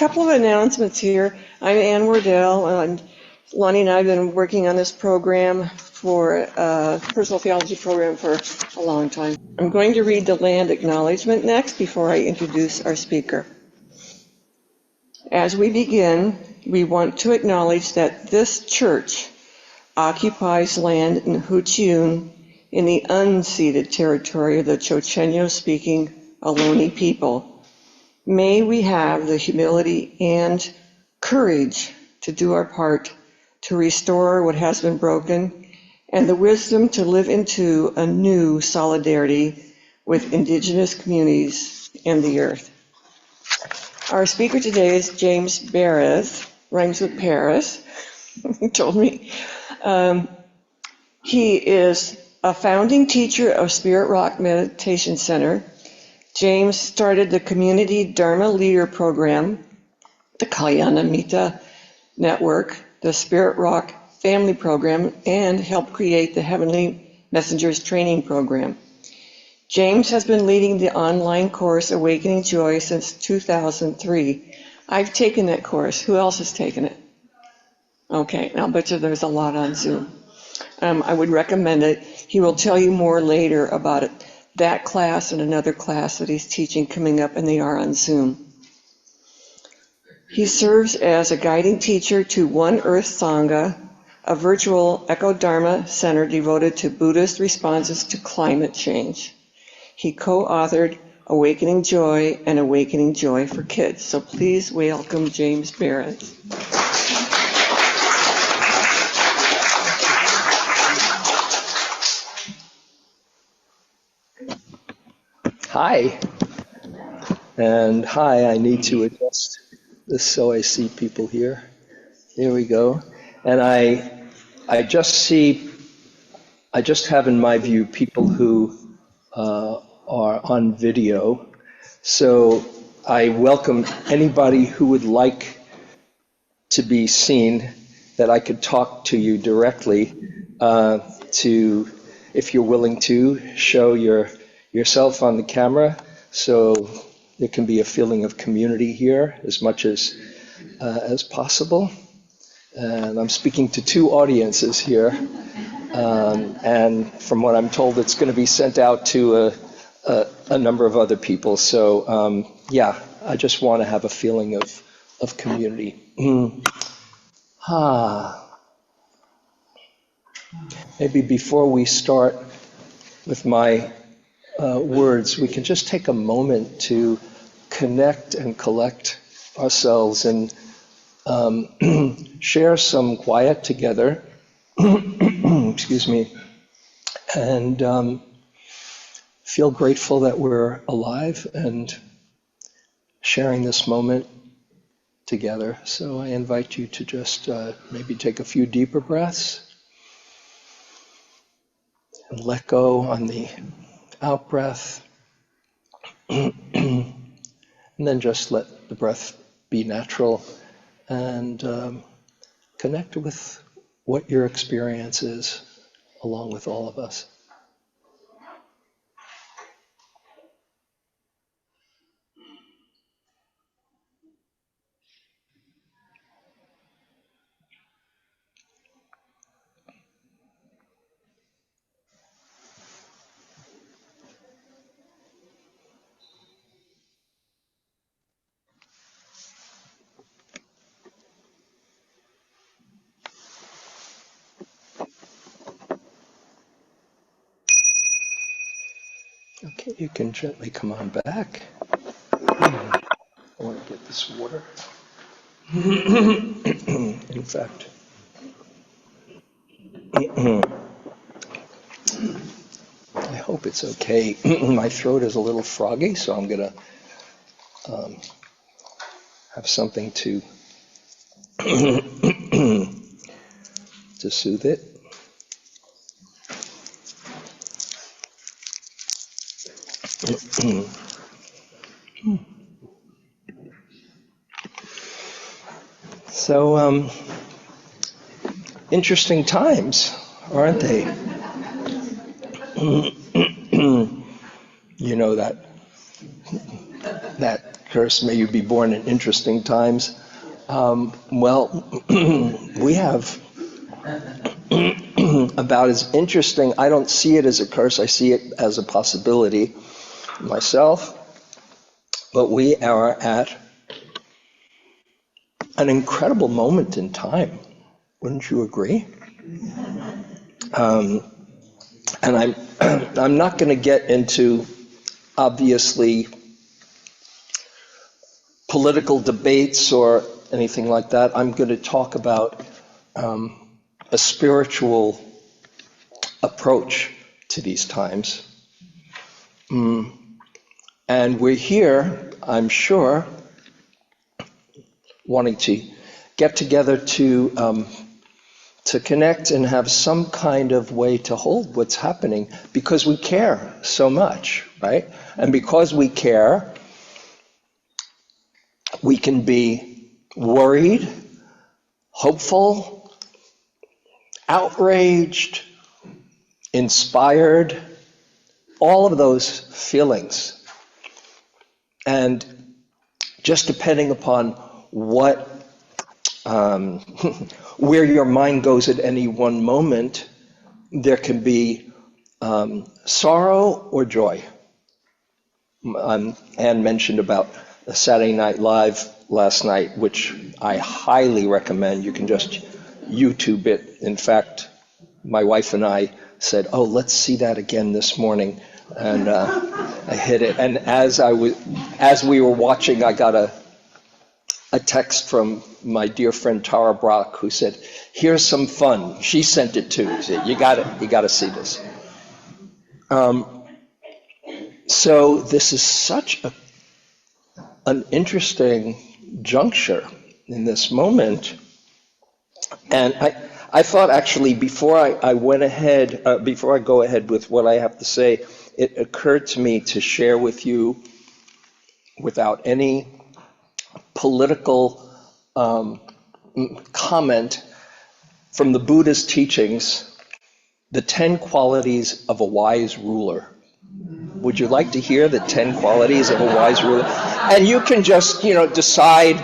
couple of announcements here. I'm Ann Wardell, and Lonnie and I have been working on this program for personal theology program for a long time. I'm going to read the land acknowledgement next before I introduce our speaker. As we begin, we want to acknowledge that this church occupies land in Huchiun in the unceded territory of the Chochenyo-speaking Ohlone people. May we have the humility and courage to do our part to restore what has been broken and the wisdom to live into a new solidarity with indigenous communities and the earth. Our speaker today is James Baraz, rhymes with Paris, he told me. He is a founding teacher of Spirit Rock Meditation Center. James started the Community Dharma Leader Program, the Kalyana Mita Network, the Spirit Rock Family Program, and helped create the Heavenly Messengers Training Program. James has been leading the online course Awakening Joy since 2003. I've taken that course. Who else has taken it? Okay, I'll bet you there's a lot on Zoom. I would recommend it. He will tell you more later about it. That class and another class that he's teaching coming up, and they are on Zoom. He serves as a guiding teacher to One Earth Sangha, a virtual eco-dharma center devoted to Buddhist responses to climate change. He co-authored Awakening Joy and Awakening Joy for Kids. So please welcome James Baraz. Hi. And hi, I need to adjust this so I see people here. There we go. And I just have in my view people who are on video. So I welcome anybody who would like to be seen, that I could talk to you directly, to, if you're willing to, show yourself on the camera, so there can be a feeling of community here as much as possible. And I'm speaking to two audiences here, and from what I'm told, it's going to be sent out to a number of other people. So yeah, I just want to have a feeling of community. Maybe before we start with my words, we can just take a moment to connect and collect ourselves and share some quiet together. Excuse me. And feel grateful that we're alive and sharing this moment together. So I invite you to just maybe take a few deeper breaths and let go on the out breath, and then just let the breath be natural and connect with what your experience is along with all of us. Okay, you can gently come on back. I want to get this water. In fact, I hope it's okay. My throat is a little froggy, so I'm going to have something to to soothe it. So, interesting times, aren't they? You know that Curse, may you be born in interesting times. Well, we have about as interesting, I don't see it as a curse, I see it as a possibility myself, but we are at an incredible moment in time. Wouldn't you agree? And I'm not going to get into, obviously, political debates or anything like that. I'm going to talk about a spiritual approach to these times. And we're here, I'm sure, wanting to get together to connect and have some kind of way to hold what's happening because we care so much, right? And because we care, we can be worried, hopeful, outraged, inspired, all of those feelings. And just depending upon what, where your mind goes at any one moment, there can be sorrow or joy. Anne mentioned about Saturday Night Live last night, which I highly recommend. You can just YouTube it. In fact, my wife and I said, "Oh, let's see that again this morning," and I hit it. And as we were watching, I got a text from my dear friend Tara Brock, who said, "Here's some fun." She sent it too. She said, you got to see this. So this is such an interesting juncture in this moment. And I thought actually before I went ahead, before I go ahead with what I have to say, it occurred to me to share with you, without any political comment, from the Buddha's teachings, the 10 qualities of a wise ruler. Would you like to hear the 10 qualities of a wise ruler? And you can just, decide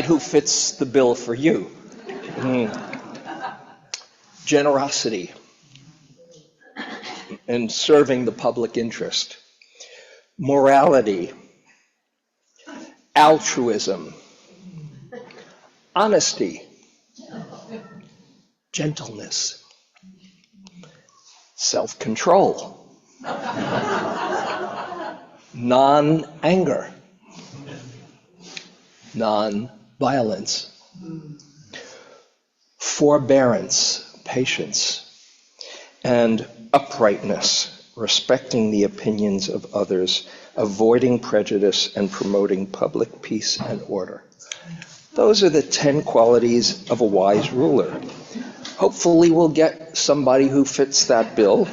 who fits the bill for you. Generosity and serving the public interest. Morality. Altruism. Honesty. Gentleness. Self-control. Non-anger. Non-violence. Forbearance, patience, and uprightness, respecting the opinions of others, avoiding prejudice, and promoting public peace and order. Those are the 10 qualities of a wise ruler. Hopefully we'll get somebody who fits that bill.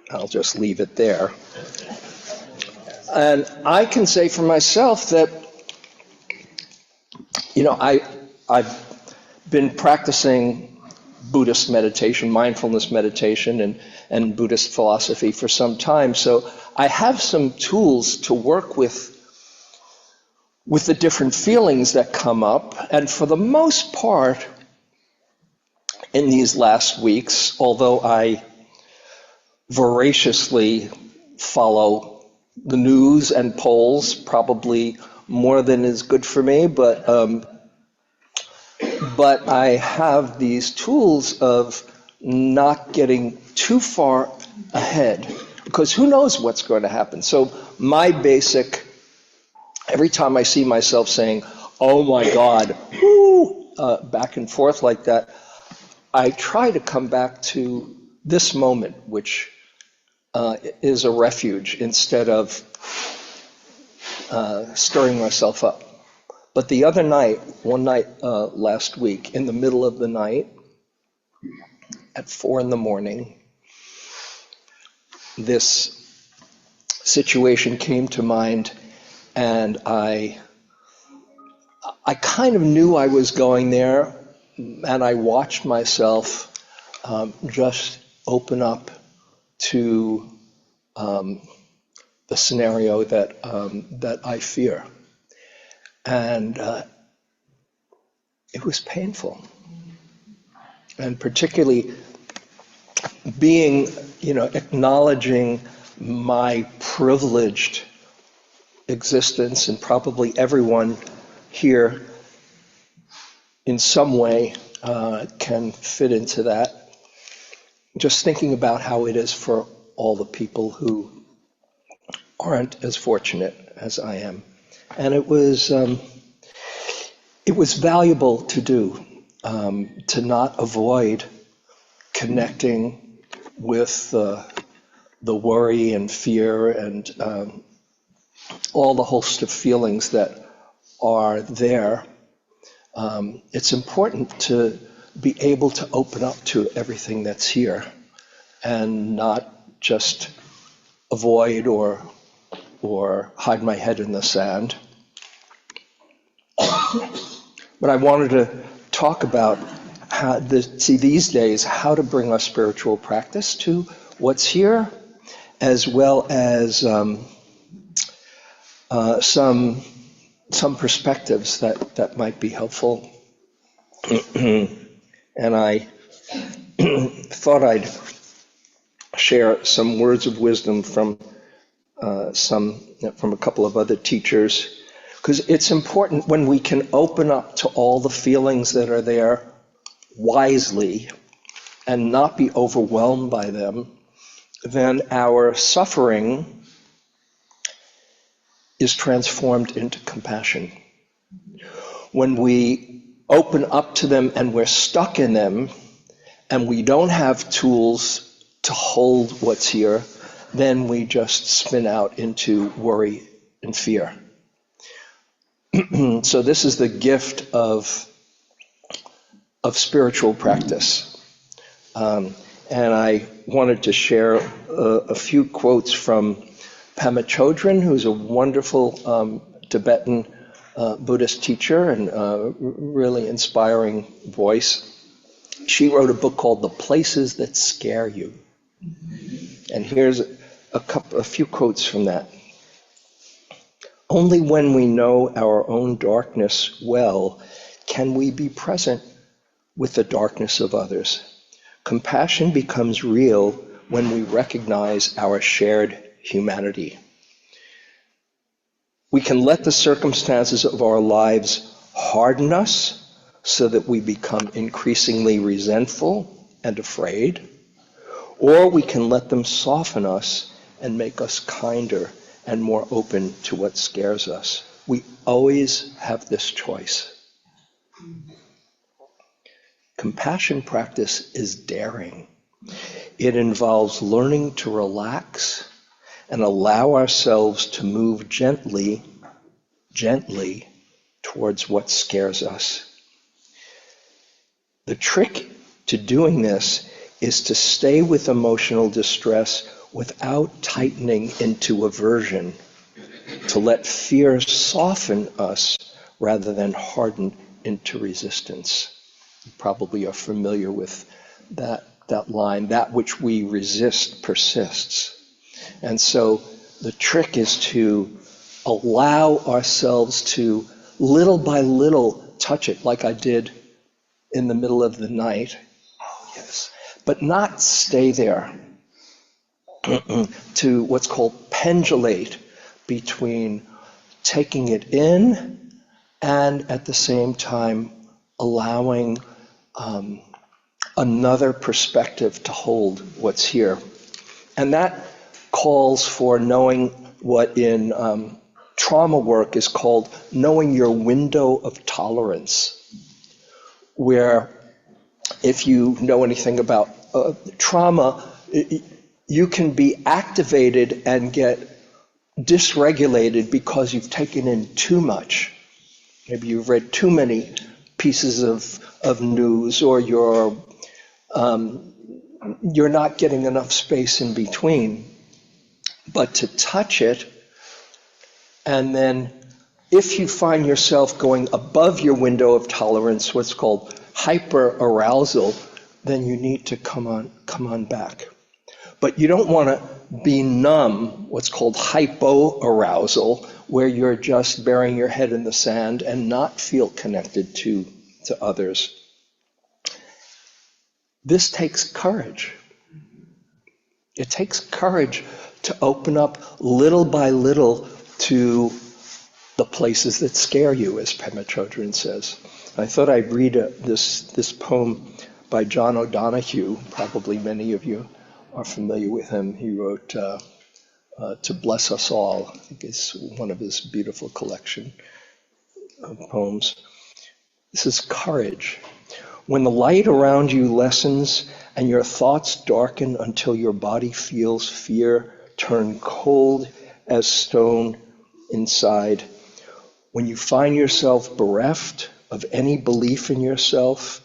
I'll just leave it there. And I can say for myself that, I've been practicing Buddhist meditation, mindfulness meditation, and Buddhist philosophy for some time. So I have some tools to work with the different feelings that come up. And for the most part, in these last weeks, although I voraciously follow the news and polls, probably more than is good for me, but I have these tools of not getting too far ahead, because who knows what's going to happen. So my basic, every time I see myself saying, "Oh my God," back and forth like that, I try to come back to this moment, which is a refuge, instead of stirring myself up. But the other night, one night last week, in the middle of the night, at 4 a.m, this situation came to mind, and I kind of knew I was going there, and I watched myself just open up to the scenario that I fear. And it was painful. And particularly being, acknowledging my privileged existence, and probably everyone here in some way can fit into that. Just thinking about how it is for all the people who aren't as fortunate as I am. And it was valuable to do, to not avoid connecting with the worry and fear and all the host of feelings that are there. It's important to be able to open up to everything that's here and not just avoid or hide my head in the sand. But I wanted to talk about these days how to bring our spiritual practice to what's here, as well as some perspectives that might be helpful. And I thought I'd share some words of wisdom from a couple of other teachers, because it's important when we can open up to all the feelings that are there wisely and not be overwhelmed by them, then our suffering is transformed into compassion. When we open up to them and we're stuck in them and we don't have tools to hold what's here, then we just spin out into worry and fear. So this is the gift of spiritual practice. And I wanted to share a few quotes from Pema Chodron, who's a wonderful Tibetan Buddhist teacher and a really inspiring voice. She wrote a book called The Places That Scare You. And here's a few quotes from that. Only when we know our own darkness well can we be present with the darkness of others. Compassion becomes real when we recognize our shared humanity. We can let the circumstances of our lives harden us so that we become increasingly resentful and afraid, or we can let them soften us and make us kinder and more open to what scares us. We always have this choice. Compassion practice is daring. It involves learning to relax and allow ourselves to move gently towards what scares us. The trick to doing this is to stay with emotional distress without tightening into aversion, to let fear soften us rather than harden into resistance. You probably are familiar with that line, that which we resist persists. And so the trick is to allow ourselves to, little by little, touch it, like I did in the middle of the night. Oh, yes. But not stay there. To what's called pendulate between taking it in and at the same time allowing another perspective to hold what's here. And that calls for knowing what in trauma work is called knowing your window of tolerance, where if you know anything about trauma, you can be activated and get dysregulated because you've taken in too much. Maybe you've read too many pieces of news, or you're not getting enough space in between. But to touch it, and then if you find yourself going above your window of tolerance, what's called hyperarousal, then you need to come on back. But you don't want to be numb, what's called hypoarousal, where you're just burying your head in the sand and not feel connected to others. This takes courage. It takes courage to open up little by little to the places that scare you, as Pema Chodron says. I thought I'd read this poem by John O'Donohue. Probably many of you are familiar with him. He wrote To Bless Us All. I think it's one of his beautiful collection of poems. This is courage. When the light around you lessens and your thoughts darken until your body feels fear turn cold as stone inside, when you find yourself bereft of any belief in yourself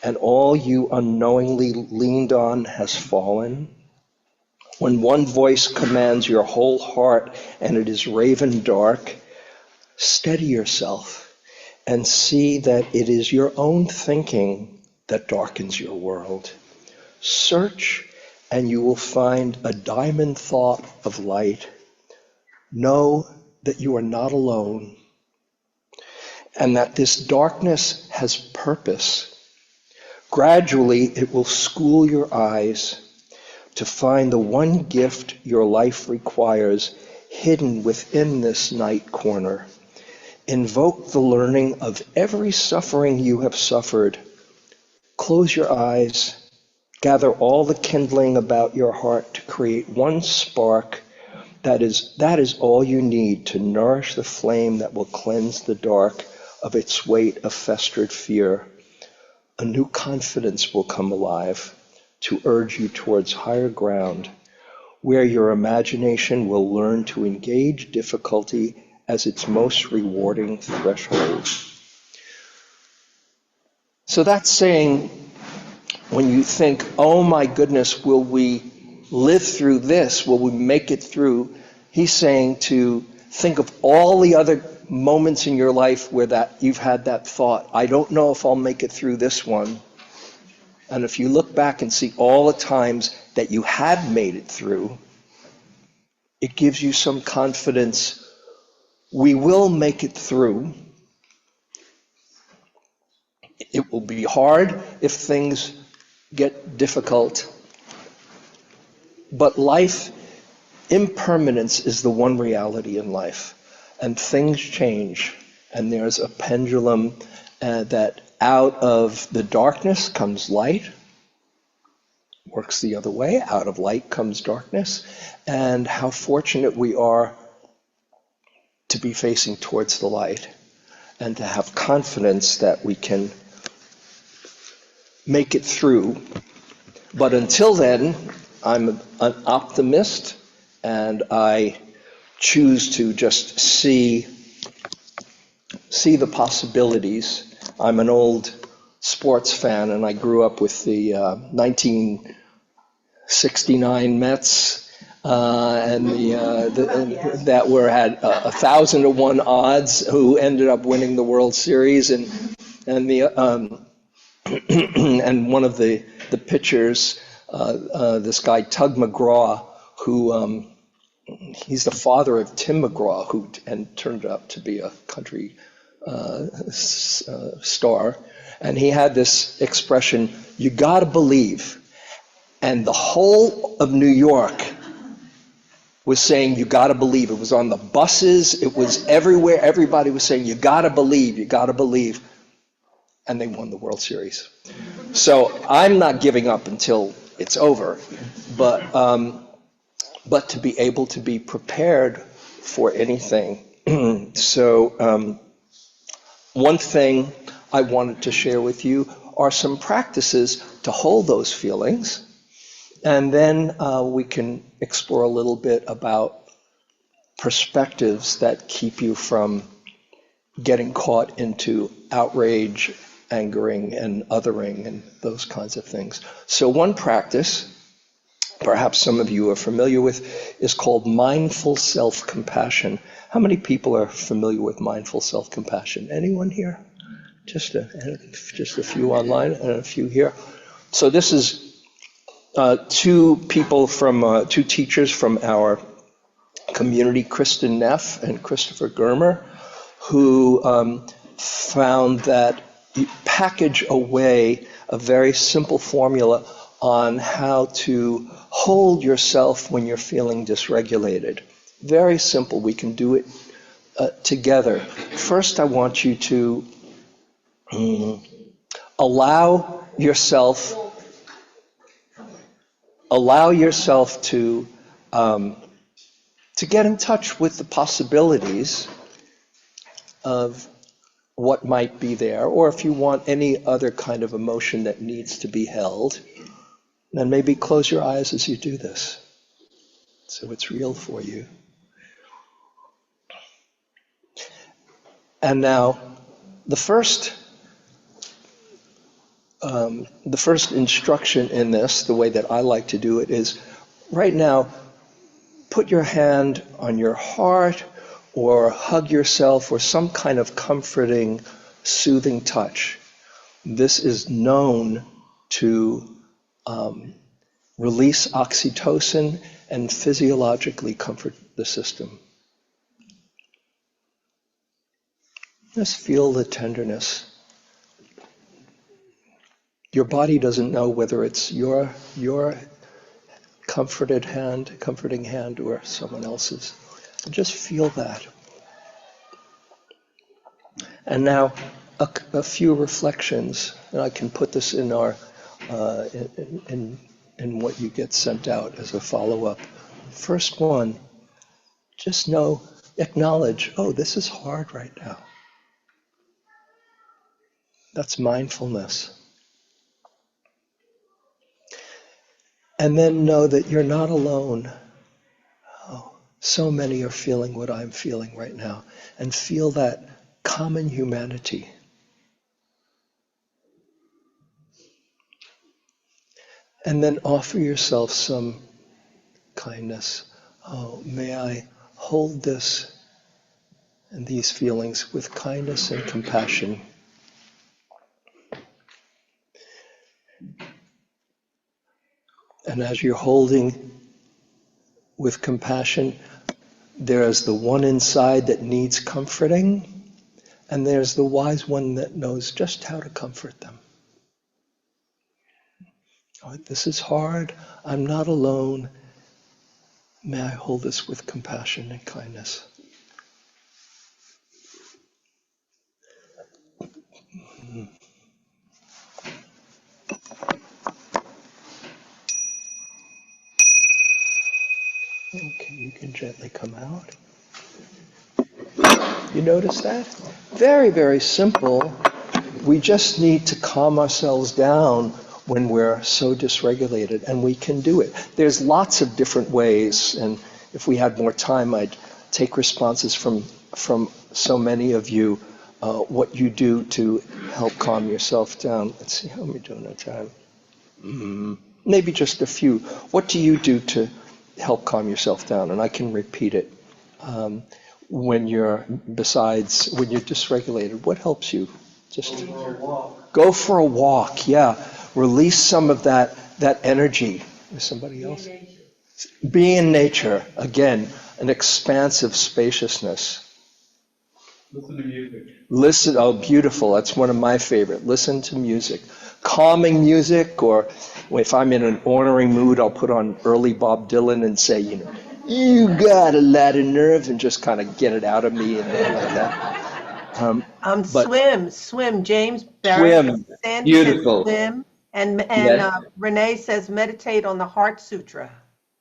and all you unknowingly leaned on has fallen, when one voice commands your whole heart and it is raven dark, steady yourself and see that it is your own thinking that darkens your world. Search and you will find a diamond thought of light. Know that you are not alone and that this darkness has purpose. Gradually, it will school your eyes to find the one gift your life requires hidden within this night corner. Invoke the learning of every suffering you have suffered. Close your eyes. Gather all the kindling about your heart to create one spark. That is all you need to nourish the flame that will cleanse the dark of its weight of festered fear. A new confidence will come alive to urge you towards higher ground, where your imagination will learn to engage difficulty as its most rewarding threshold. So that's saying, when you think, oh my goodness, will we live through this? Will we make it through? He's saying to think of all the other moments in your life where that you've had that thought, I don't know if I'll make it through this one. And if you look back and see all the times that you had made it through, it gives you some confidence. We will make it through. It will be hard if things get difficult. But life, impermanence is the one reality in life. And things change. And there's a pendulum that out of the darkness comes light. Works the other way. Out of light comes darkness. And how fortunate we are to be facing towards the light and to have confidence that we can make it through. But until then, I'm an optimist, and I choose to just see the possibilities. I'm an old sports fan, and I grew up with the 1969 Mets, and that were had 1,000-to-1 odds, who ended up winning the World Series, and and one of the pitchers, this guy Tug McGraw, who he's the father of Tim McGraw, who turned out to be a country star, and he had this expression, "You got to believe," and the whole of New York was saying, "You got to believe." It was on the buses, it was everywhere. Everybody was saying, "You got to believe, you got to believe," and they won the World Series. So I'm not giving up until it's over, but to be able to be prepared for anything. So one thing I wanted to share with you are some practices to hold those feelings, and then we can explore a little bit about perspectives that keep you from getting caught into outrage, angering, and othering, and those kinds of things. So one practice, perhaps some of you are familiar with, is called mindful self-compassion. How many people are familiar with mindful self-compassion? Anyone here? Just a few online and a few here. So this is two teachers from our community, Kristen Neff and Christopher Germer, who found that you package away a very simple formula on how to hold yourself when you're feeling dysregulated. Very simple. We can do it together. First, I want you to allow yourself to get in touch with the possibilities of what might be there, or if you want any other kind of emotion that needs to be held, then maybe close your eyes as you do this, so it's real for you. And now, the first instruction in this, the way that I like to do it, is right now, put your hand on your heart or hug yourself or some kind of comforting, soothing touch. This is known to release oxytocin and physiologically comfort the system. Just feel the tenderness. Your body doesn't know whether it's your comforting hand, or someone else's. Just feel that. And now, a few reflections, and I can put this in our in what you get sent out as a follow-up. First one, just acknowledge, oh, this is hard right now. That's mindfulness. And then know that you're not alone. Oh, so many are feeling what I'm feeling right now. And feel that common humanity. And then offer yourself some kindness. Oh, may I hold this and these feelings with kindness and compassion. And as you're holding with compassion, there's the one inside that needs comforting, and there's the wise one that knows just how to comfort them. Oh, this is hard. I'm not alone. May I hold this with compassion and kindness. Okay, you can gently come out. You notice that? Very, very simple. We just need to calm ourselves down when we're so dysregulated, and we can do it. There's lots of different ways, and if we had more time, I'd take responses from so many of you, what you do to help calm yourself down. Let's see how we're doing on time. Maybe just a few. What do you do to help calm yourself down? And I can repeat it. When you're dysregulated, what helps you? Just go for a walk. Yeah, release some of that energy. Is somebody else? Be in nature. Again, an expansive spaciousness. Listen to music. Oh, beautiful. That's one of my favorite. Listen to music. Calming music, or if I'm in an ornery mood, I'll put on early Bob Dylan and say, you got a lot of nerve, and just kind of get it out of me and like that. Swim. James Baraz says Beautiful. Swim, and Renee says meditate on the Heart Sutra.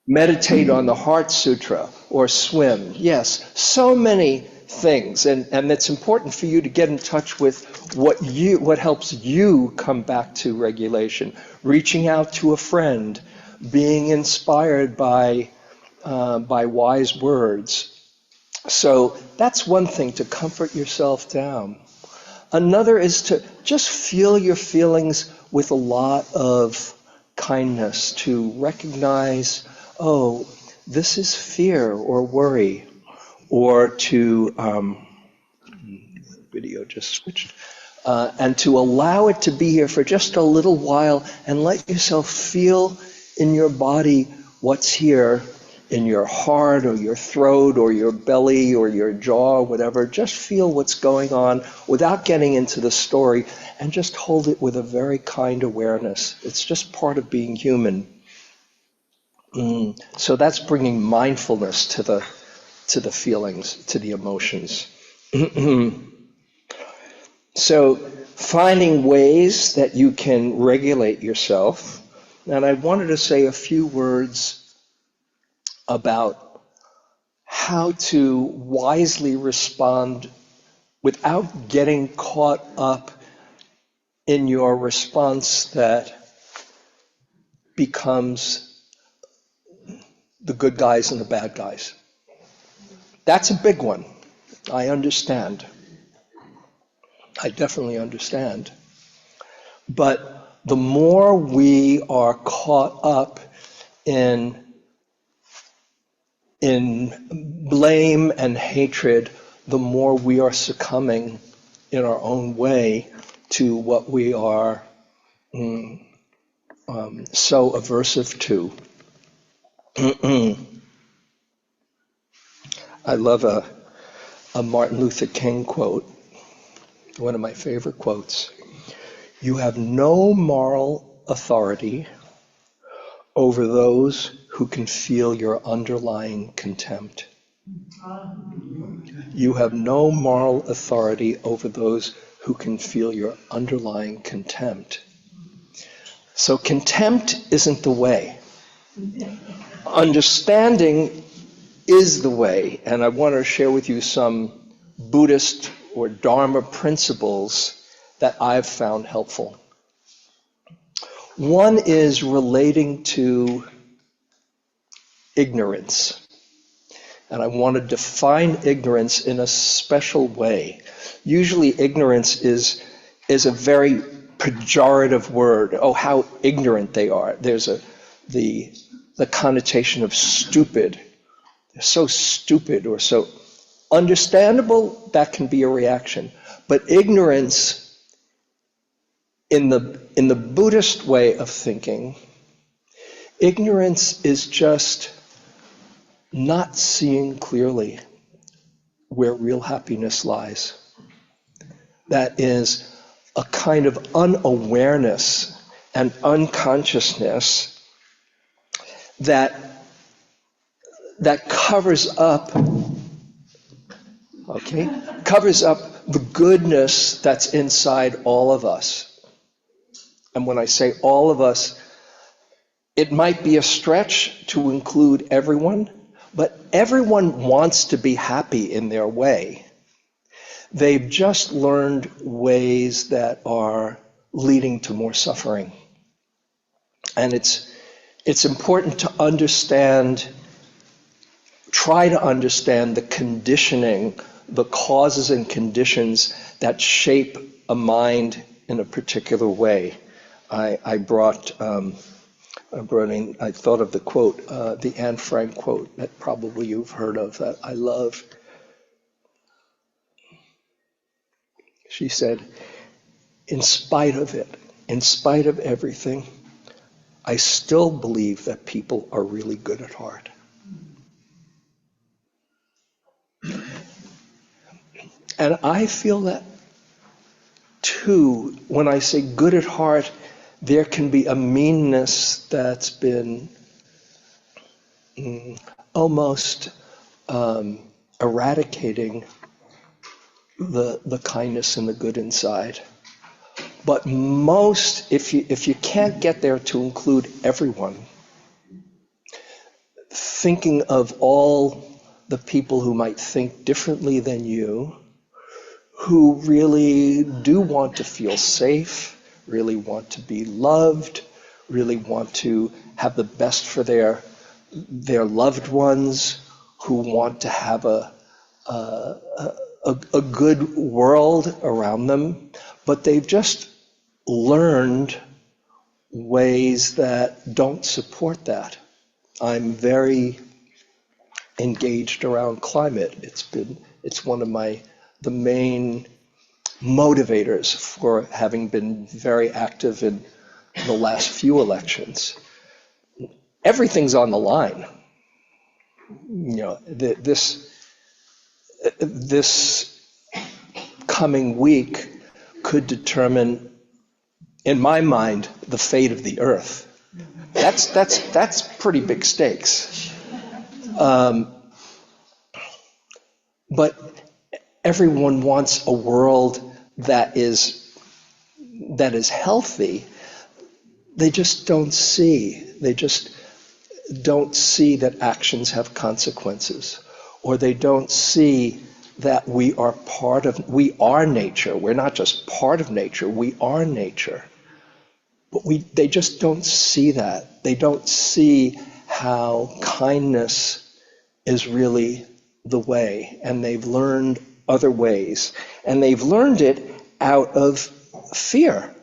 Meditate on the Heart Sutra or swim. Yes, so many things, and it's important for you to get in touch with what helps you come back to regulation. Reaching out to a friend, being inspired by wise words. So that's one thing, to comfort yourself down. Another is to just feel your feelings with a lot of kindness, to recognize, oh, this is fear or worry, or to, video just switched, and to allow it to be here for just a little while and let yourself feel in your body, what's here in your heart or your throat or your belly or your jaw or whatever. Just feel what's going on without getting into the story, and just hold it with a very kind awareness. It's just part of being human. So that's bringing mindfulness to the feelings, to the emotions. So finding ways that you can regulate yourself. And I wanted to say a few words about how to wisely respond without getting caught up in your response that becomes the good guys and the bad guys. That's a big one. I understand. I definitely understand. But the more we are caught up in blame and hatred, the more we are succumbing in our own way to what we are so aversive to. I love a Martin Luther King quote, one of my favorite quotes. You have no moral authority over those who can feel your underlying contempt. You have no moral authority over those who can feel your underlying contempt. So contempt isn't the way. Understanding is the way. And I want to share with you some Buddhist or Dharma principles that I've found helpful. One is relating to ignorance. And I want to define ignorance in a special way. Usually ignorance is a very pejorative word. Oh, how ignorant they are. There's the connotation of stupid. They're so stupid or so understandable, that can be a reaction. But ignorance in the Buddhist way of thinking, ignorance is just not seeing clearly where real happiness lies. That is a kind of unawareness and unconsciousness that covers up the goodness that's inside all of us. And when I say all of us, it might be a stretch to include everyone, but everyone wants to be happy in their way. They've just learned ways that are leading to more suffering. And it's important to understand, try to understand the conditioning, the causes and conditions that shape a mind in a particular way. I thought of the quote, the Anne Frank quote that probably you've heard of, that I love. She said, in spite of it, in spite of everything, I still believe that people are really good at heart. And I feel that too. When I say good at heart, there can be a meanness that's been almost eradicating the kindness and the good inside. But most, if you can't get there to include everyone, thinking of all the people who might think differently than you, who really do want to feel safe, really want to be loved, really want to have the best for their loved ones, who want to have a good world around them, but they've just learned ways that don't support that. I'm very engaged around climate. It's one of the main motivators for having been very active in the last few elections. everything's on the line. This coming week could determine, in my mind, the fate of the earth. That's pretty big stakes. But everyone wants a world that is healthy. They just don't see. They just don't see that actions have consequences, or they don't see that we are nature. We're not just part of nature, we are nature. But they just don't see that. They don't see how kindness is really the way, and they've learned other ways, and they've learned it out of fear.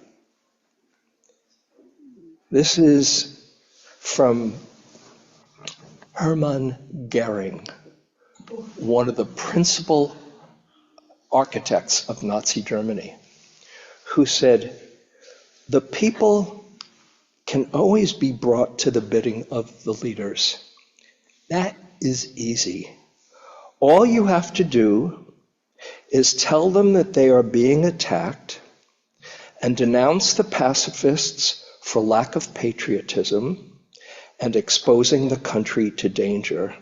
This is from Hermann Goering, one of the principal architects of Nazi Germany, who said, "The people can always be brought to the bidding of the leaders. That is easy. All you have to do is tell them that they are being attacked and denounce the pacifists for lack of patriotism and exposing the country to danger.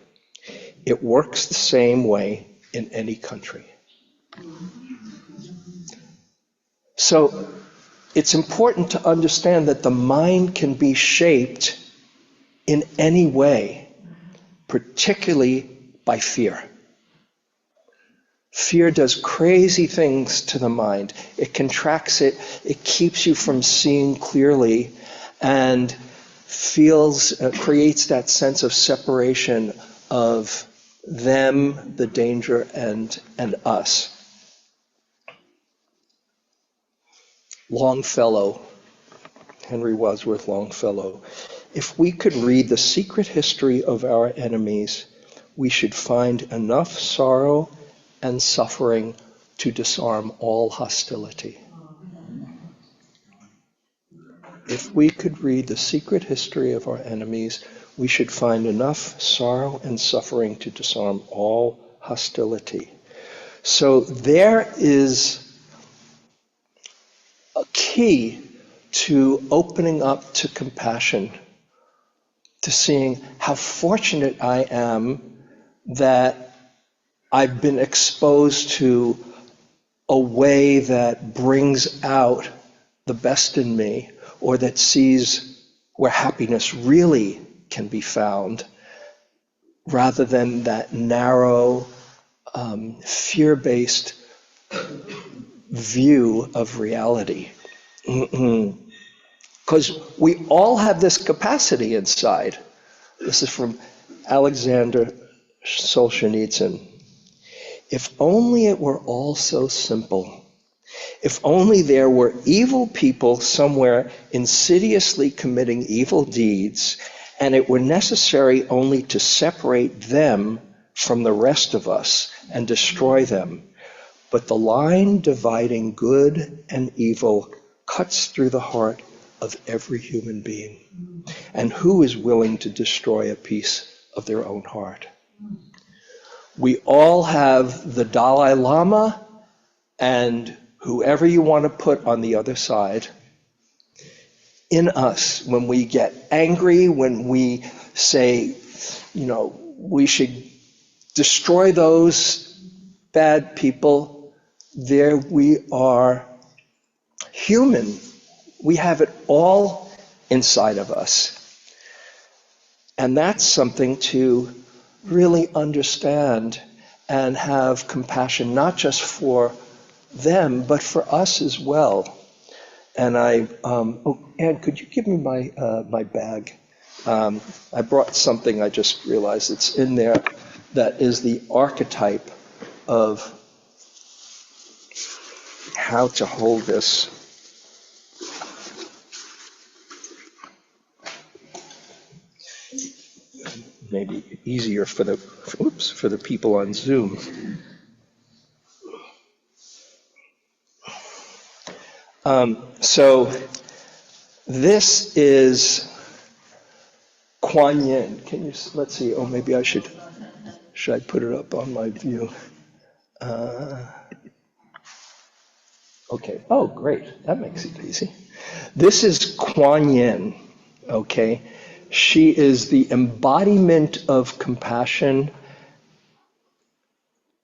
It works the same way in any country." So it's important to understand that the mind can be shaped in any way, particularly by fear. Fear does crazy things to the mind. It contracts it, it keeps you from seeing clearly, and creates that sense of separation of them, the danger, and us. Longfellow, Henry Wadsworth Longfellow, "If we could read the secret history of our enemies, we should find enough sorrow and suffering to disarm all hostility." If we could read the secret history of our enemies, we should find enough sorrow and suffering to disarm all hostility. So there is a key to opening up to compassion, to seeing how fortunate I am that I've been exposed to a way that brings out the best in me, or that sees where happiness really can be found, rather than that narrow, fear-based view of reality. Because we all have this capacity inside. This is from Alexander Solzhenitsyn. "If only it were all so simple. If only there were evil people somewhere insidiously committing evil deeds, and it were necessary only to separate them from the rest of us and destroy them. But the line dividing good and evil cuts through the heart of every human being. And who is willing to destroy a piece of their own heart?" We all have the Dalai Lama and whoever you want to put on the other side in us. When we get angry, when we say, we should destroy those bad people, there we are human. We have it all inside of us. And that's something to really understand and have compassion, not just for them, but for us as well. And Anne, could you give me my bag? I brought something, I just realized it's in there, that is the archetype of how to hold this. Maybe easier for the people on Zoom. So this is Kuan Yin. Can you, let's see, oh, maybe should I put it up on my view? Okay, oh, great, that makes it easy. This is Kuan Yin, okay? She is the embodiment of compassion,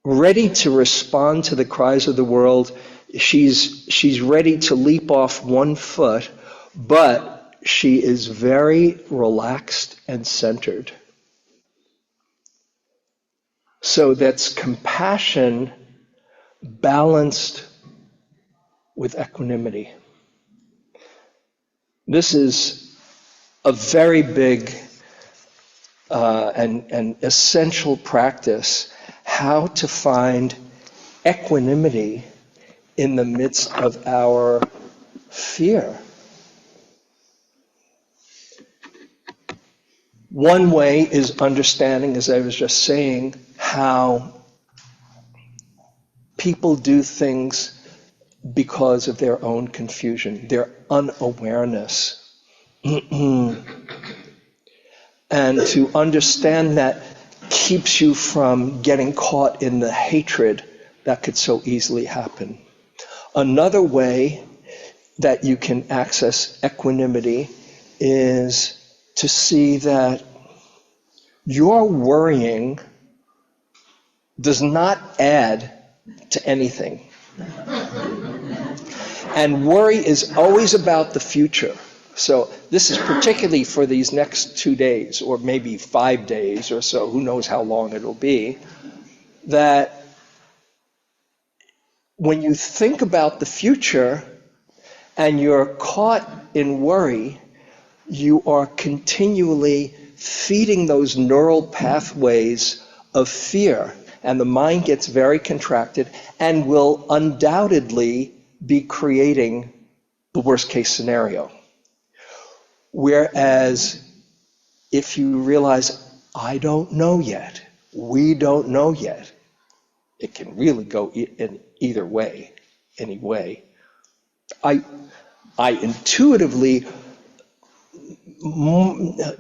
ready to respond to the cries of the world. She's ready to leap off one foot, but she is very relaxed and centered. So that's compassion balanced with equanimity. This is a very big and essential practice, how to find equanimity in the midst of our fear. One way is understanding, as I was just saying, how people do things because of their own confusion, their unawareness. And to understand that keeps you from getting caught in the hatred that could so easily happen. Another way that you can access equanimity is to see that your worrying does not add to anything. And worry is always about the future. So this is particularly for these next 2 days, or maybe 5 days or so, who knows how long it'll be, that when you think about the future and you're caught in worry, you are continually feeding those neural pathways of fear, and the mind gets very contracted and will undoubtedly be creating the worst case scenario. Whereas if you realize, I don't know yet, we don't know yet, it can really go in either way, any way. I intuitively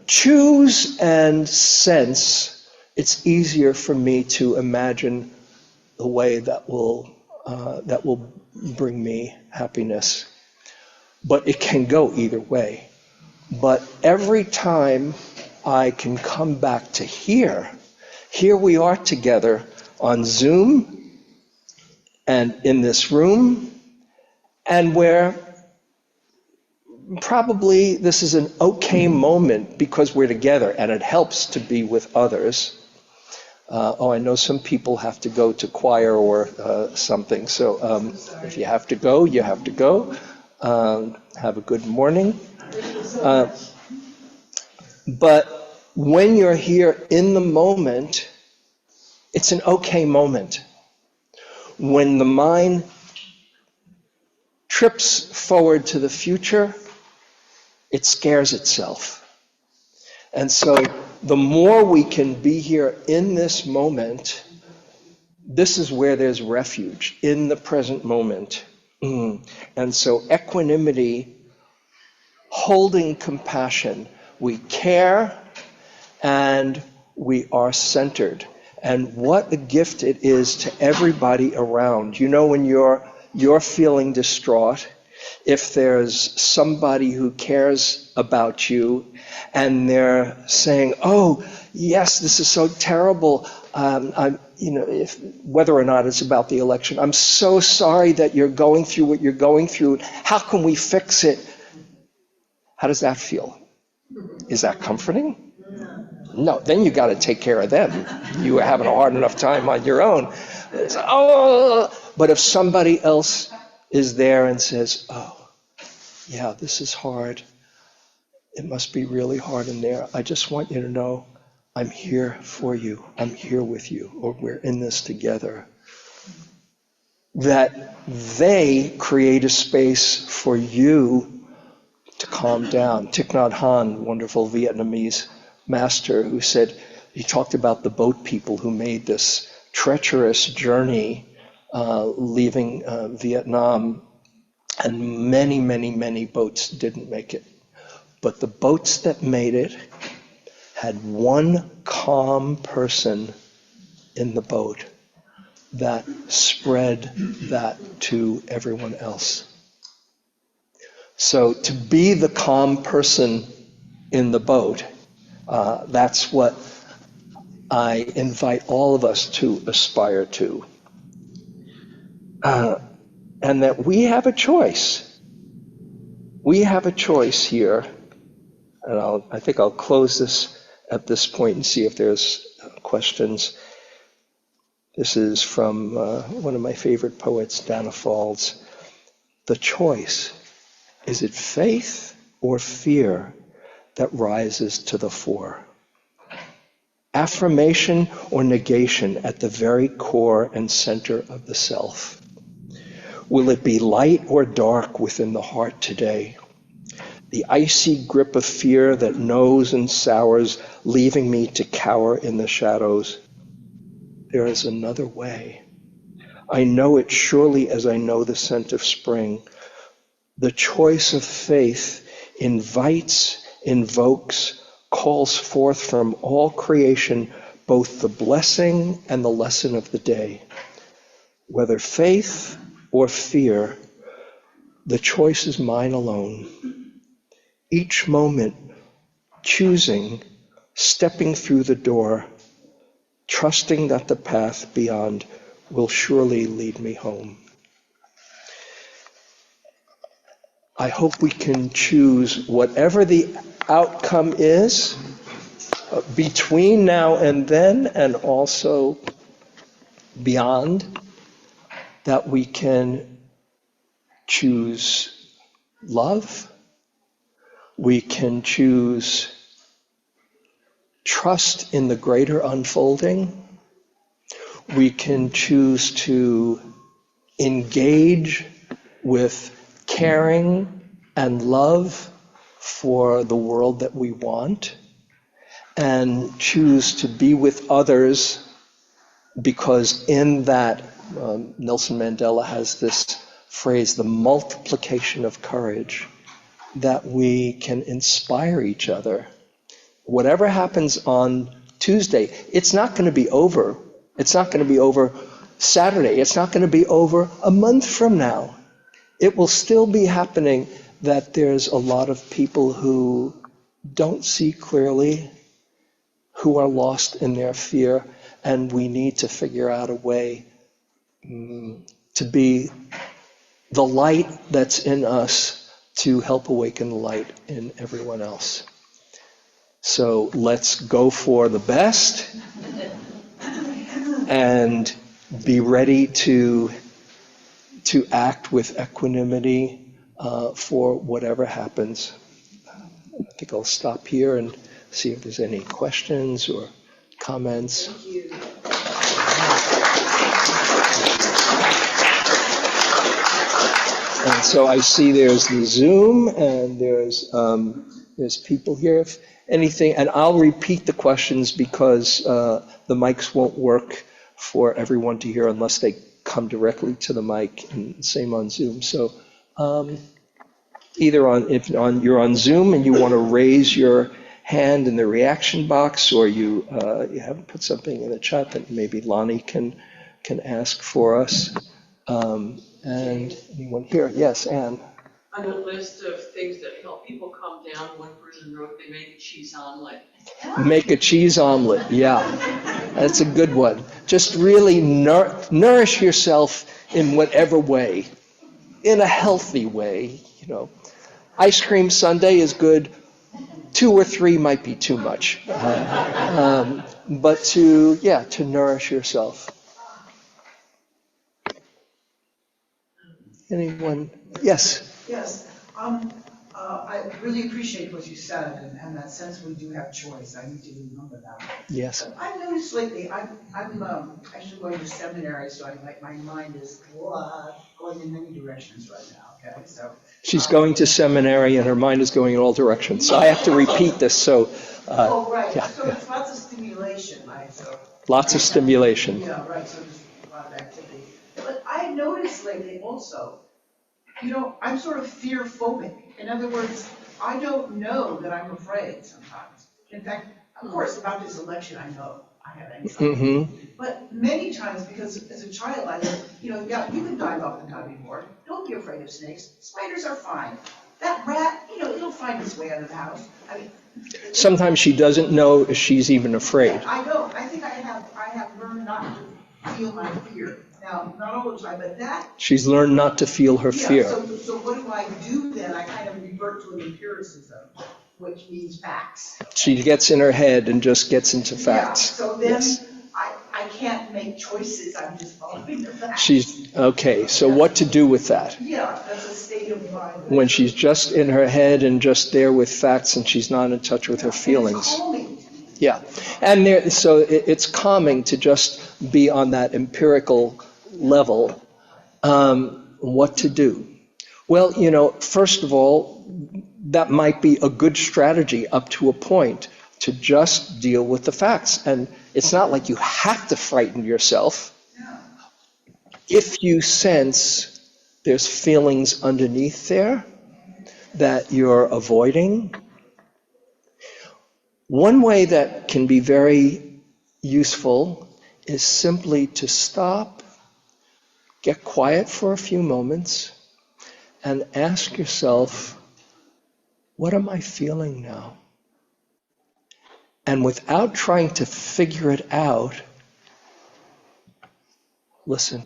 choose and sense it's easier for me to imagine the way that will bring me happiness. But it can go either way. But every time I can come back to here we are together on Zoom and in this room, and where probably this is an okay moment because we're together and it helps to be with others. I know some people have to go to choir or something, so if you have to go, you have to go. Have a good morning. But when you're here in the moment, it's an okay moment. When the mind trips forward to the future, it scares itself. And so the more we can be here in this moment, this is where there's refuge, in the present moment. And so equanimity, holding compassion, we care and we are centered. And what a gift it is to everybody around. You know, when you're feeling distraught, if there's somebody who cares about you and they're saying, oh, yes, this is so terrible. Whether or not it's about the election, I'm so sorry that you're going through what you're going through. How can we fix it? How does that feel? Is that comforting? No, then you got to take care of them. You are having a hard enough time on your own. But if somebody else is there and says, oh, yeah, this is hard. It must be really hard in there. I just want you to know I'm here for you. I'm here with you, or we're in this together. That they create a space for you to calm down. Thich Nhat Hanh, wonderful Vietnamese master, who said, he talked about the boat people who made this treacherous journey leaving Vietnam, and many, many, many boats didn't make it. But the boats that made it had one calm person in the boat that spread that to everyone else. So to be the calm person in the boat, that's what I invite all of us to aspire to. And that we have a choice. We have a choice here. And I think I'll close this at this point and see if there's questions. This is from one of my favorite poets, Dana Falls. The choice, is it faith or fear that rises to the fore? Affirmation or negation at the very core and center of the self? Will it be light or dark within the heart today? The icy grip of fear that knows and sours, leaving me to cower in the shadows. There is another way. I know it surely as I know the scent of spring. The choice of faith invites, invokes, calls forth from all creation both the blessing and the lesson of the day. Whether faith or fear, the choice is mine alone. Each moment choosing, stepping through the door, trusting that the path beyond will surely lead me home. I hope we can choose whatever the outcome is between now and then, and also beyond, that we can choose love, we can choose trust in the greater unfolding, we can choose to engage with caring and love for the world that we want, and choose to be with others, because in that, Nelson Mandela has this phrase, the multiplication of courage, that we can inspire each other. Whatever happens on Tuesday, it's not going to be over. It's not going to be over Saturday. It's not going to be over a month from now. It will still be happening, that there's a lot of people who don't see clearly, who are lost in their fear, and we need to figure out a way to be the light that's in us to help awaken the light in everyone else. So let's go for the best and be ready to act with equanimity for whatever happens. I think I'll stop here and see if there's any questions or comments. Thank you. And so I see there's the Zoom, and there's people here. If anything, and I'll repeat the questions because the mics won't work for everyone to hear unless they come directly to the mic, and same on Zoom. So either if you're on Zoom and you want to raise your hand in the reaction box, or you haven't put something in the chat that maybe Lonnie can ask for us. And anyone here? Yes, Anne. On the list of things that help people calm down, one person wrote they make a cheese omelet. Make a cheese omelet, yeah. That's a good one. Just really nourish yourself in whatever way, in a healthy way. You know, ice cream sundae is good. 2 or 3 might be too much. But to nourish yourself. Anyone? Yes. Yes. I really appreciate what you said, and that sense we do have choice. I need to remember that. Yes. I've noticed lately, I'm actually going to seminary, so my mind is going in many directions right now. Okay, so she's going to seminary, and her mind is going in all directions. So I have to repeat this. So. Right. Yeah, so it's lots of stimulation, right? So. Lots of stimulation. Yeah, right. So there's a lot of activity. But I noticed lately also, I'm sort of fear phobic. In other words, I don't know that I'm afraid sometimes. In fact, Of course, about this election, I know I have anxiety. But many times, because as a child, I learned, yeah, you can dive off the diving board. Don't be afraid of snakes. Spiders are fine. That rat, it'll find its way out of the house. I mean, Sometimes she doesn't know she's even afraid. I don't. I think I have learned not to feel my fear. Now, not all the time, but that. She's learned not to feel her fear. So what do I do then? I kind of revert to an empiricism, which means facts. She gets in her head and just gets into facts. Yeah, so then I can't make choices. I'm just following the facts. Okay, so what to do with that? Yeah, that's a state of mind. When she's just in her head and just there with facts and she's not in touch with her feelings. It's calming. Yeah, and so it's calming to just be on that empirical level. What to do? Well, first of all, that might be a good strategy up to a point to just deal with the facts. And it's not like you have to frighten yourself. If you sense there's feelings underneath there that you're avoiding, one way that can be very useful is simply to stop, get quiet for a few moments, and ask yourself, what am I feeling now? And without trying to figure it out, listen.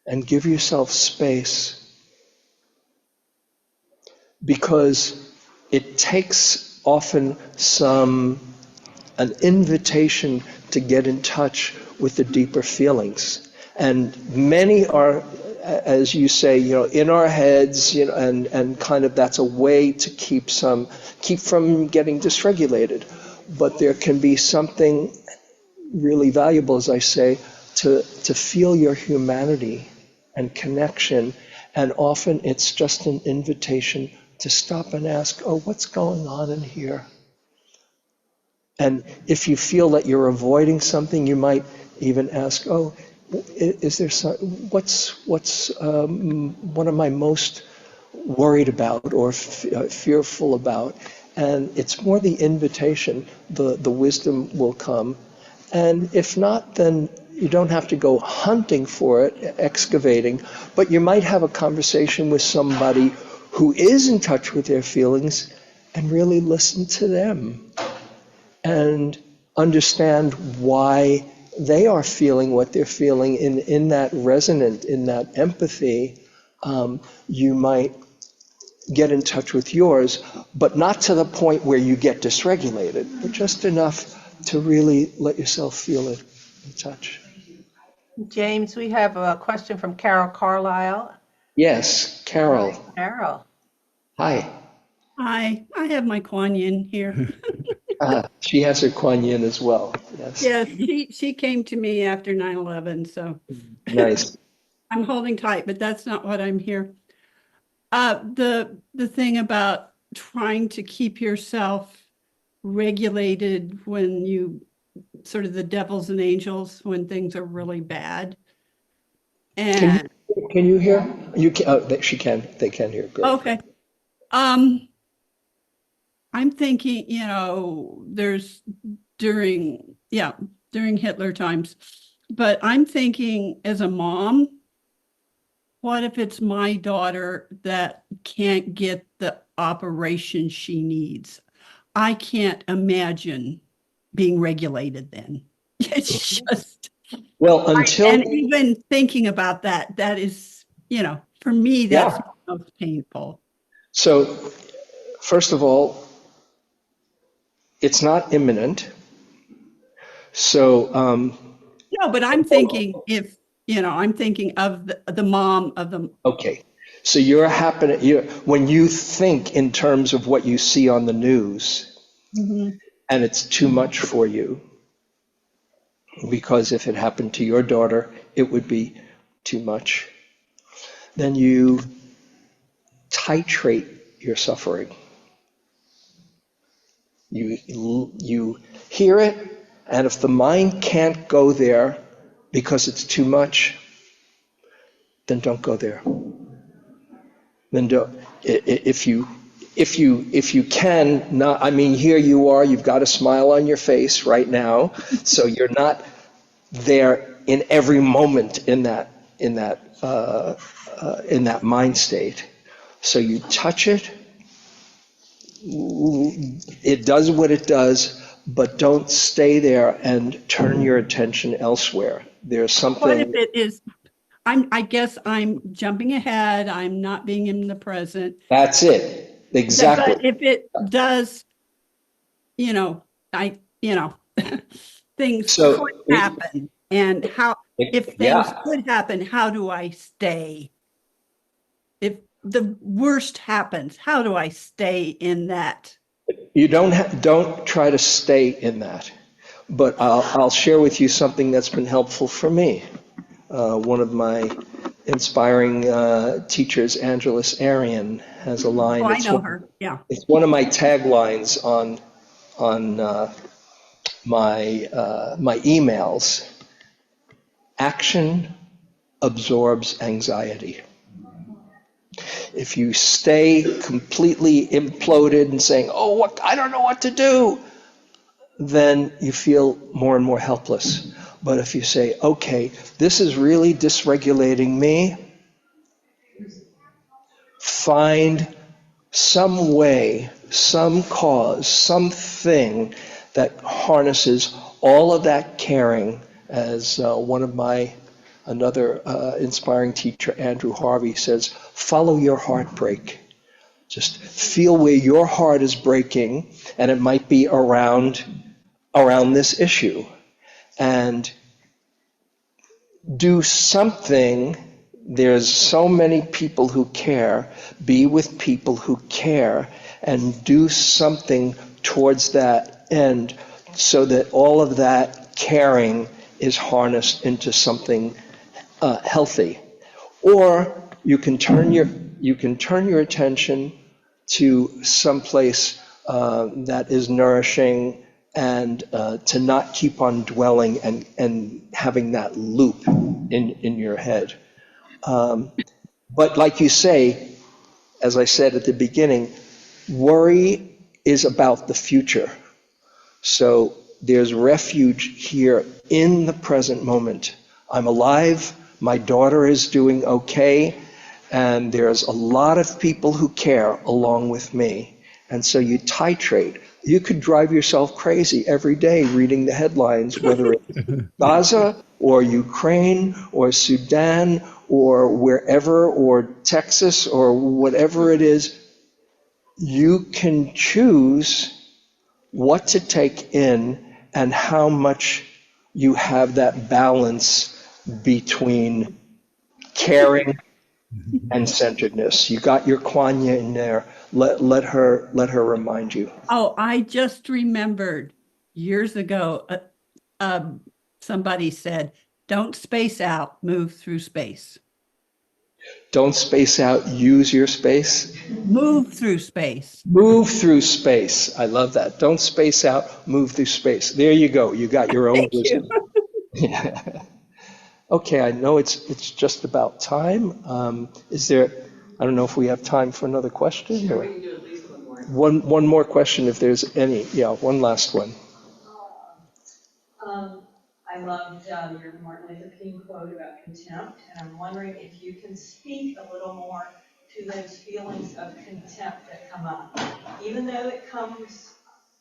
And give yourself space. Because it takes often an invitation to get in touch with the deeper feelings. And many are, as you say, in our heads, and kind of that's a way to keep from getting dysregulated. But there can be something really valuable, as I say, to feel your humanity and connection. And often it's just an invitation to stop and ask, what's going on in here? And if you feel that you're avoiding something, you might even ask, is there what am I most worried about or fearful about? And it's more the invitation, the wisdom will come. And if not, then you don't have to go hunting for it, excavating, but you might have a conversation with somebody who is in touch with their feelings and really listen to them and understand why they are feeling what they're feeling in that resonant, in that empathy. You might get in touch with yours, but not to the point where you get dysregulated, but just enough to really let yourself feel it in touch. James, we have a question from Carol Carlisle. Yes, Carol. Hi, Carol. Hi. Hi, I have my Kuan Yin here. She has her Kuan Yin as well. Yes. Yes, she came to me after 9/11, so Nice. I'm holding tight, but that's not what I'm here. The thing about trying to keep yourself regulated when you sort of the devils and angels when things are really bad. And Can you hear? You can. She can. They can hear. Great. okay. I'm thinking, there's during Hitler times, but I'm thinking as a mom, what if it's my daughter that can't get the operation she needs? I can't imagine being regulated then. It's just, well, until and even thinking about that is, for me, that's most painful. So, first of all, it's not imminent. So, no, but I'm thinking I'm thinking of the mom of the. Okay, so when you think in terms of what you see on the news, and it's too much for you, because if it happened to your daughter, it would be too much. Then you titrate your suffering. You hear it, and if the mind can't go there because it's too much, then don't go there. Then don't. If you if you can not, I mean, here you are, you've got a smile on your face right now, so you're not there in every moment in that mind state. So you touch it, it does what it does, but don't stay there and turn your attention elsewhere. There's What if something. it is, I guess I'm jumping ahead, I'm not being in the present. That's it. Exactly. But if it does, you know, things So, could happen. And if things yeah, could happen, how do I stay? If the worst happens, how do I stay in that? you don't try to stay in that. But I'll share with you something that's been helpful for me. One of my inspiring teachers, Angeles Arian, has a line. Oh, I know her. Yeah. It's one of my taglines on my emails. Action absorbs anxiety. If you stay completely imploded and saying, "Oh, what, I don't know what to do," then you feel more and more helpless. But if you say, "Okay, this is really dysregulating me," find some way, some cause, something that harnesses all of that caring, as another inspiring teacher, Andrew Harvey, says, follow your heartbreak. Just feel where your heart is breaking, and it might be around this issue. And do something. There's so many people who care. Be with people who care and do something towards that end so that all of that caring is harnessed into something healthy. Or you can turn your attention to someplace that is nourishing, and to not keep on dwelling and having that loop in your head. But like you say, as I said at the beginning, worry is about the future. So there's refuge here in the present moment. I'm alive, my daughter is doing okay, and there's a lot of people who care along with me. And so you titrate. You could drive yourself crazy every day reading the headlines, whether it's Gaza or Ukraine or Sudan or wherever, or Texas or whatever it is. You can choose what to take in and how much you have that balance between caring and centeredness. You got your Kwanya in there. Let her remind you. Oh, I just remembered years ago, somebody said, don't space out, move through space. Don't space out, use your space. Move through space. Move through space. I love that. Don't space out, move through space. There you go. You got your own Thank you. wisdom. Yeah. Okay, I know it's just about time. Is there, I don't know if we have time for another question? Sure, Or we can do at least one more. one more question if there's any. Yeah, one last one. I loved your Martin Luther King quote about contempt, and I'm wondering if you can speak a little more to those feelings of contempt that come up. Even though it comes,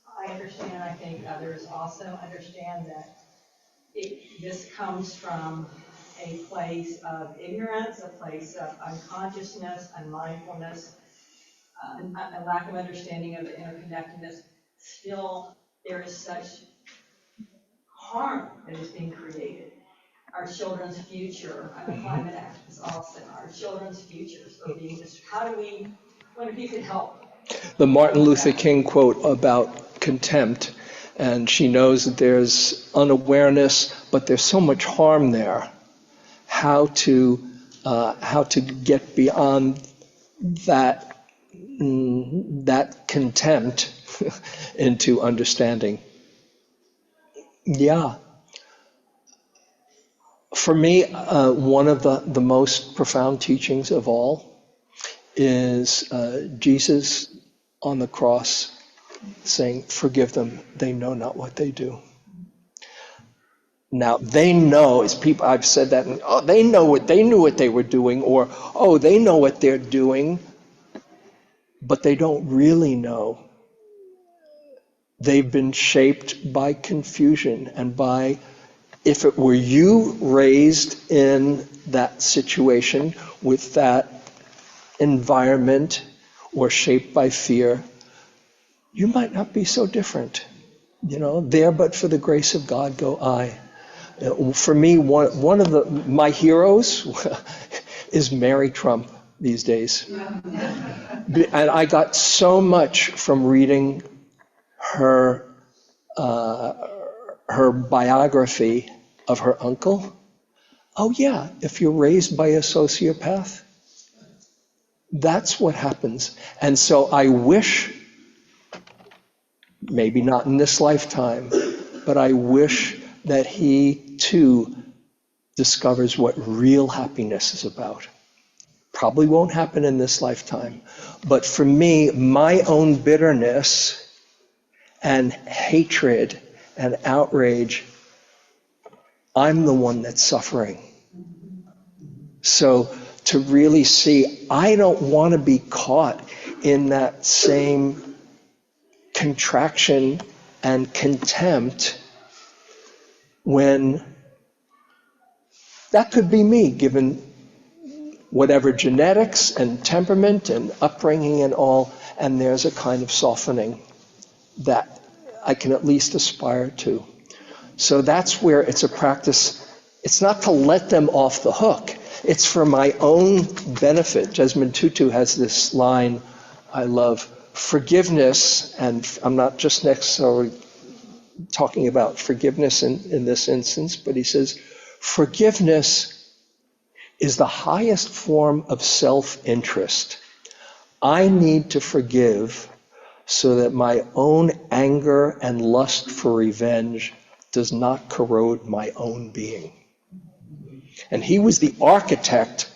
I understand, I think others also understand that this comes from a place of ignorance, a place of unconsciousness, unmindfulness, a lack of understanding of the interconnectedness. Still, there is such harm that is being created. Our children's future, I'm a climate activist also, our children's futures are being destroyed. How do we, wonder if you could help? The Martin Luther King quote about contempt, and she knows that there's unawareness, but there's so much harm there. How to get beyond that contempt into understanding. Yeah. For me, one of the most profound teachings of all is Jesus on the cross, saying, forgive them, they know not what they do. Now, they know, as people, I've said that, and, oh, they knew what they were doing, or, oh, they know what they're doing, but they don't really know. They've been shaped by confusion and by, if it were you raised in that situation with that environment or shaped by fear, you might not be so different. There but for the grace of God go I. For me, one of my heroes is Mary Trump these days. And I got so much from reading her biography of her uncle. Oh yeah, if you're raised by a sociopath, that's what happens. And so I wish, maybe not in this lifetime, but I wish that he too discovers what real happiness is about. Probably won't happen in this lifetime. But for me, my own bitterness and hatred and outrage, I'm the one that's suffering. So to really see, I don't want to be caught in that same contraction and contempt when that could be me, given whatever genetics and temperament and upbringing and all, and there's a kind of softening that I can at least aspire to. So that's where it's a practice. It's not to let them off the hook. It's for my own benefit. Desmond Tutu has this line I love, forgiveness, and I'm not just necessarily talking about forgiveness in this instance, but he says, forgiveness is the highest form of self-interest. I need to forgive so that my own anger and lust for revenge does not corrode my own being. And he was the architect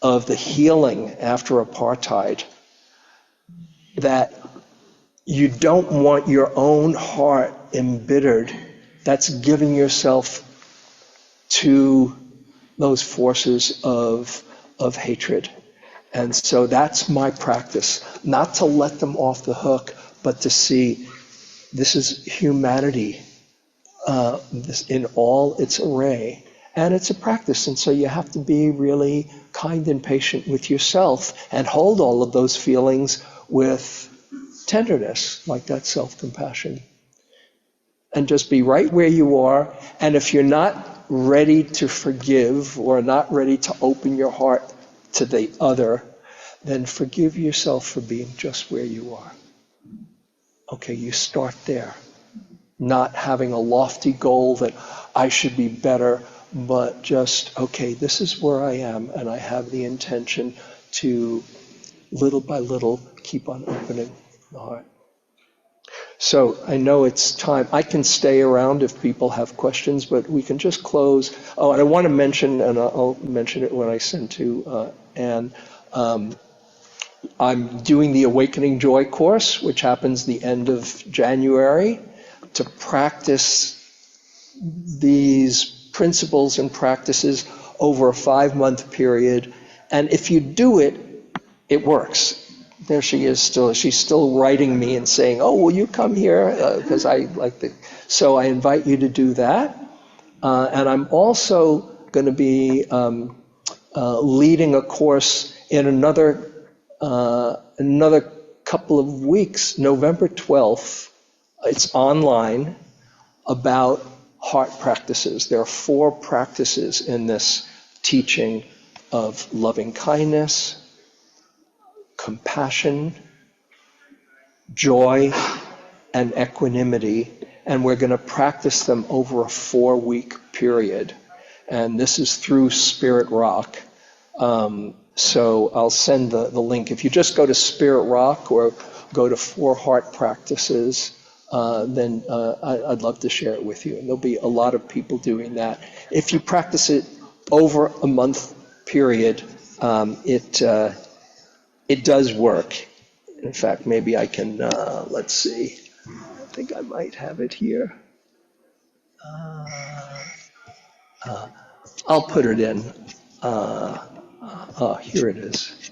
of the healing after apartheid, that you don't want your own heart embittered. That's giving yourself to those forces of hatred. And so that's my practice, not to let them off the hook, but to see this is humanity this in all its array. And it's a practice, and so you have to be really kind and patient with yourself and hold all of those feelings with tenderness, like that self-compassion. And just be right where you are. And if you're not ready to forgive or not ready to open your heart to the other, then forgive yourself for being just where you are. Okay, you start there. Not having a lofty goal that I should be better, but just, okay, this is where I am, and I have the intention to, little by little, keep on opening the heart. So I know it's time. I can stay around if people have questions, but we can just close. Oh, and I want to mention, and I'll mention it when I send to Anne, I'm doing the Awakening Joy course, which happens the end of January, to practice these principles and practices over a 5-month period. And if you do it, it works. There she is still. She's still writing me and saying, oh, will you come here? Because I like the... So I invite you to do that. And I'm also going to be leading a course in another couple of weeks, November 12th. It's online, about heart practices. There are 4 practices in this teaching of loving kindness, compassion, joy, and equanimity, and we're going to practice them over a 4-week period. And this is through Spirit Rock. So I'll send the link. If you just go to Spirit Rock or go to 4 Heart Practices, then I'd love to share it with you. And there'll be a lot of people doing that. If you practice it over a month period, it does work. In fact, maybe I can, let's see. I think I might have it here. I'll put it in. Here it is.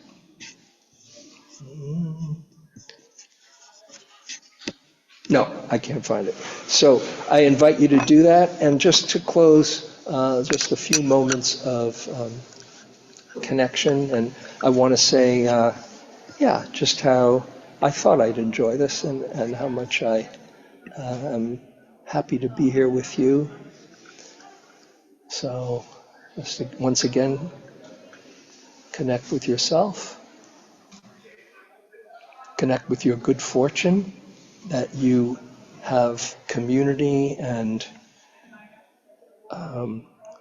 No, I can't find it. So I invite you to do that. And just to close, just a few moments of connection. And I want to say, just how I thought I'd enjoy this and how much I am happy to be here with you. So just once again, connect with yourself. Connect with your good fortune that you have community and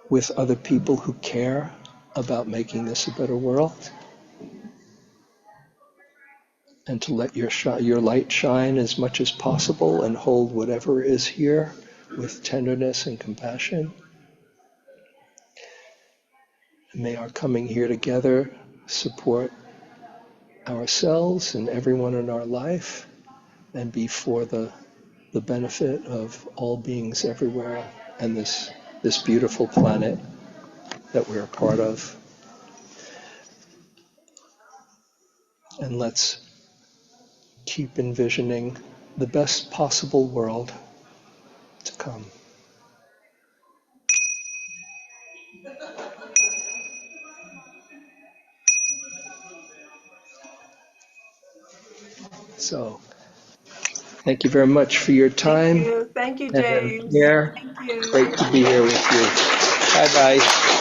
with other people who care about making this a better world. And to let your light shine as much as possible and hold whatever is here with tenderness and compassion. And may our coming here together support ourselves and everyone in our life and be for the benefit of all beings everywhere and this beautiful planet that we're a part of. And let's keep envisioning the best possible world to come. So, thank you very much for your time. Thank you, And James. care. Thank you. Great to be here with you. Bye-bye.